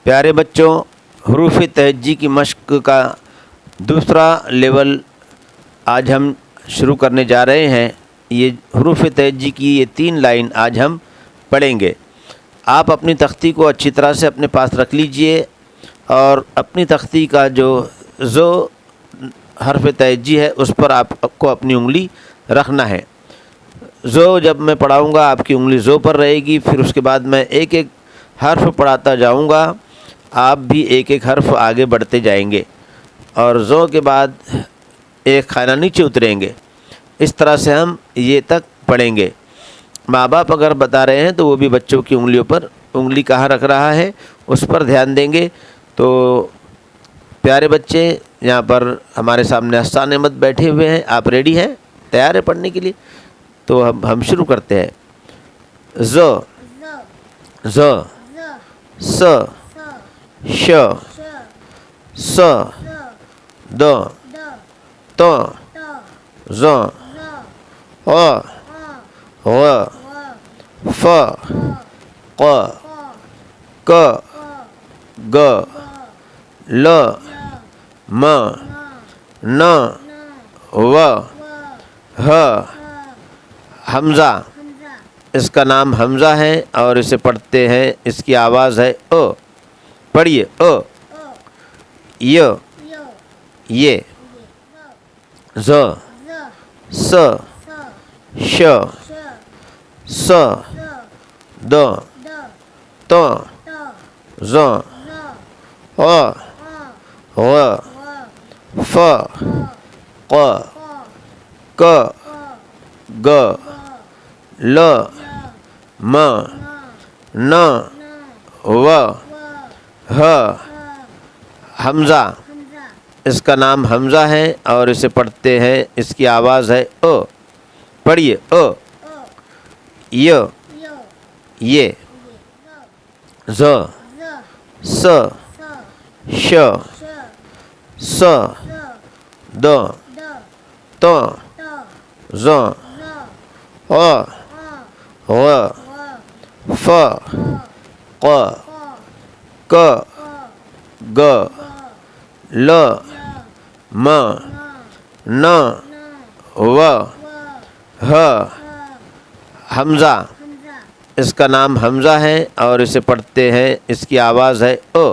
پیارے بچوں، حروف تہجی کی مشق کا دوسرا لیول آج ہم شروع کرنے جا رہے ہیں۔ یہ حروف تہجی کی یہ 3 لائن آج ہم پڑھیں گے۔ آپ اپنی تختی کو اچھی طرح سے اپنے پاس رکھ لیجئے اور اپنی تختی کا جو زو حرف تہجی ہے اس پر آپ کو اپنی انگلی رکھنا ہے۔ زو جب میں پڑھاؤں گا آپ کی انگلی زو پر رہے گی، پھر اس کے بعد میں ایک ایک حرف پڑھاتا جاؤں گا، آپ بھی ایک ایک حرف آگے بڑھتے جائیں گے اور زو کے بعد ایک خانہ نیچے اتریں گے۔ اس طرح سے ہم یہ تک پڑھیں گے۔ ماں باپ اگر بتا رہے ہیں تو وہ بھی بچوں کی انگلیوں پر انگلی کہاں رکھ رہا ہے اس پر دھیان دیں گے۔ تو پیارے بچے، یہاں پر ہمارے سامنے احسان احمد بیٹھے ہوئے ہیں، آپ ریڈی ہیں؟ تیار ہیں پڑھنے کے لیے؟ تو ہم شروع کرتے ہیں۔ ز ز س ش س د ت ز ع غ ف ق ک گ ل م ن و ہ۔ حمزہ، اس کا نام حمزہ ہے اور اسے پڑھتے ہیں، اس کی آواز ہے او۔ پڑھیے او، ی یہ، ز س ش س د ت ز ع غ ف ق ک گ ل م ن و ہ۔ حمزہ، اس کا نام حمزہ ہے اور اسے پڑھتے ہیں، اس کی آواز ہے او۔ پڑھیے او، ی یہ، ز س ش س د ت ز ع غ ف ق ک گ ل م ن و ہ۔ حمزہ، اس کا نام حمزہ ہے اور اسے پڑھتے ہیں، اس کی آواز ہے او۔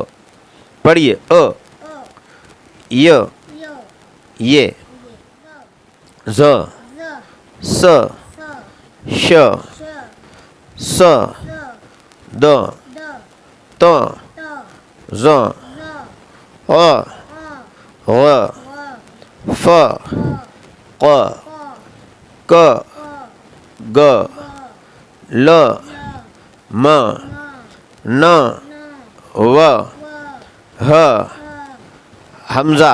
پڑھیے او، ی یہ، ز س ش س د ت ز ع غ ف ق ک گ ل م ن و ہ۔ حمزہ،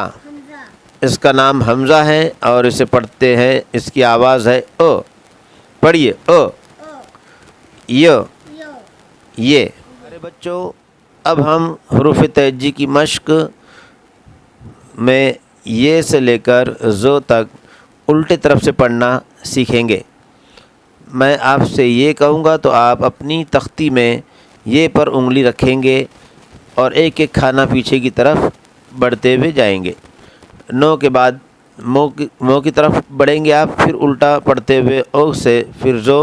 اس کا نام حمزہ ہے اور اسے پڑھتے ہیں، اس کی آواز ہے او۔ پڑھیے او، ی یہ۔ میرے بچوں، اب ہم حروف تہجی کی مشق میں یہ سے لے کر زو تک الٹے طرف سے پڑھنا سیکھیں گے۔ میں آپ سے یہ کہوں گا تو آپ اپنی تختی میں یہ پر انگلی رکھیں گے اور ایک ایک خانہ پیچھے کی طرف بڑھتے ہوئے جائیں گے۔ نو کے بعد مو کی طرف بڑھیں گے آپ، پھر الٹا پڑھتے ہوئے او سے، پھر زو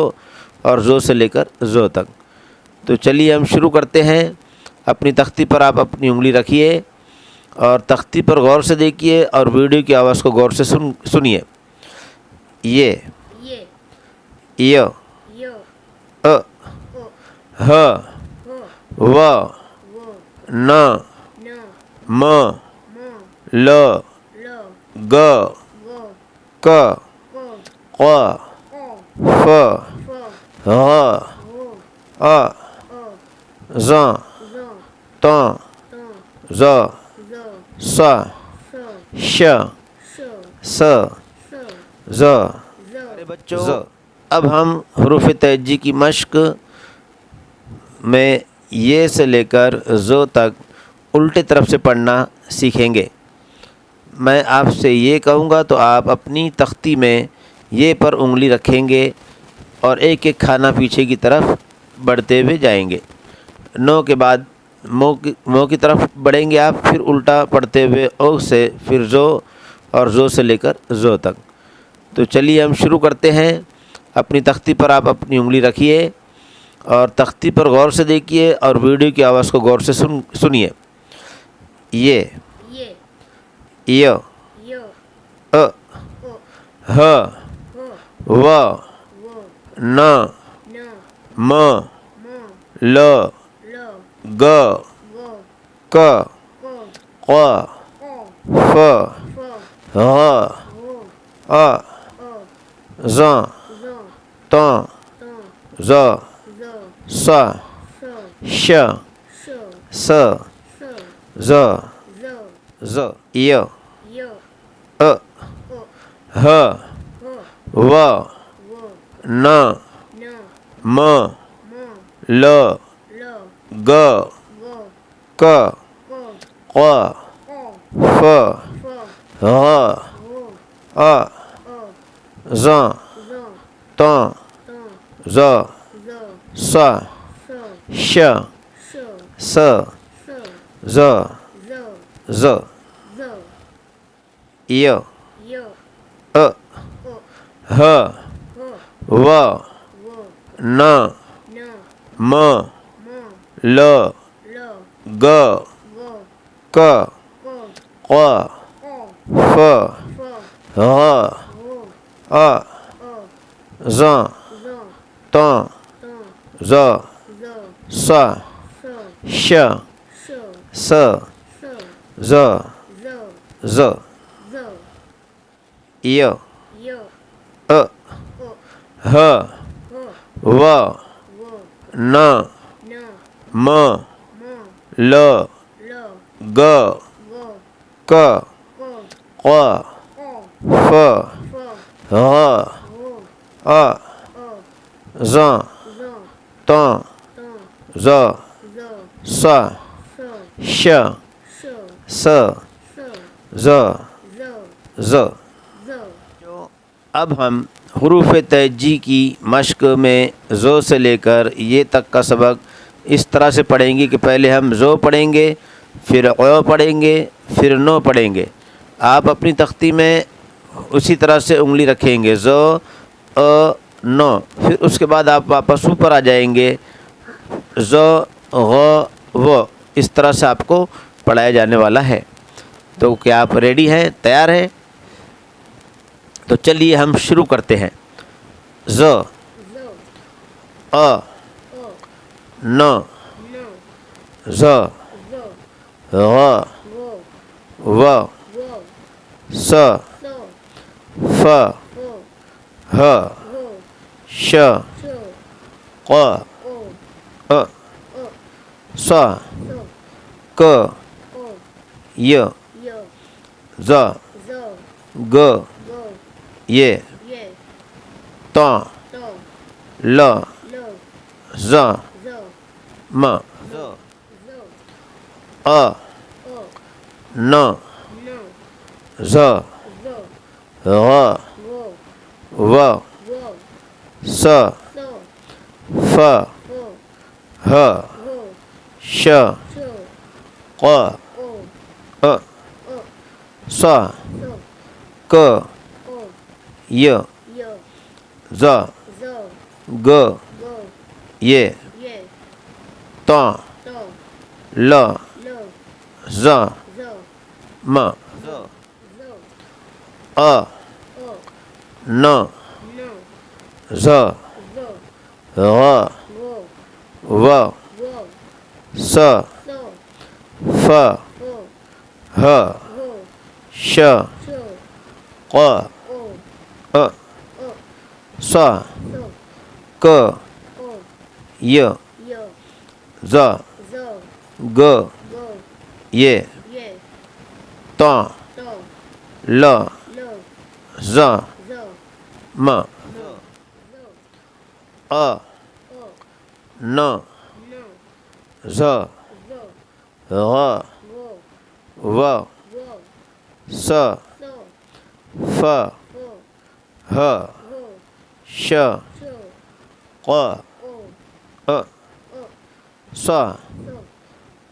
اور زو سے لے کر زو تک۔ تو چلیے ہم شروع کرتے ہیں۔ اپنی تختی پر آپ اپنی انگلی رکھیے اور تختی پر غور سے دیکھیے اور ویڈیو کی آواز کو غور سے سنیے۔ یہ، ی ا ہ و ن م ل گ ک ق ف غ ا ز ت ز س ش س ز۔ بچوں، اب ہم حروف تہجی کی مشق میں یہ سے لے کر زو تک الٹے طرف سے پڑھنا سیکھیں گے۔ میں آپ سے یہ کہوں گا تو آپ اپنی تختی میں یہ پر انگلی رکھیں گے اور ایک ایک خانہ پیچھے کی طرف بڑھتے ہوئے جائیں گے۔ نو کے بعد مو کی طرف بڑھیں گے آپ، پھر الٹا پڑھتے ہوئے او سے پھر زو اور زو سے لے کر زو تک۔ تو چلیے ہم شروع کرتے ہیں۔ اپنی تختی پر آپ اپنی انگلی رکھیے اور تختی پر غور سے دیکھیے اور ویڈیو کی آواز کو غور سے سنیے۔ یہ یو ا ہ و ن م ل گ ق ق ف غ ا ز ط ظ ص ش س ز ز ی ا ہ و ن م ل گ ق ق ف غ ا ز ط ظ ص ش س ز ز ی ا ہ و ن م ل گ ق ق ف غ ا ز ط ظ ص ش س ز ز ی ا ہ و ن م ل گ ق ق ف غ ا ز ط ظ ص ش س ز ز۔ اب ہم حروف تہجی کی مشق میں زو سے لے کر یہ تک کا سبق اس طرح سے پڑھیں گے کہ پہلے ہم زو پڑھیں گے، پھر او پڑھیں گے، پھر نو پڑھیں گے۔ آپ اپنی تختی میں اسی طرح سے انگلی رکھیں گے، زو نو، پھر اس کے بعد آپ واپس اوپر آ جائیں گے، زو غ و، اس طرح سے آپ کو پڑھایا جانے والا ہے۔ تو کیا آپ ریڈی ہیں، تیار ہیں؟ تو چلیے ہم شروع کرتے ہیں۔ ز ا ن ز غ و س ف ہ ش ق ا ص ک ی ز گ ی ط ل ز م ا ن ز غ و س ف ہ ش ق ا ص ک ی ز گ ی ط ل ز م ا ن ز غ و س ف ہ ش ق ا ص ک ی ز گ ی ط ل ز م ا ن ز غ و س ف ہ ش ق ا ص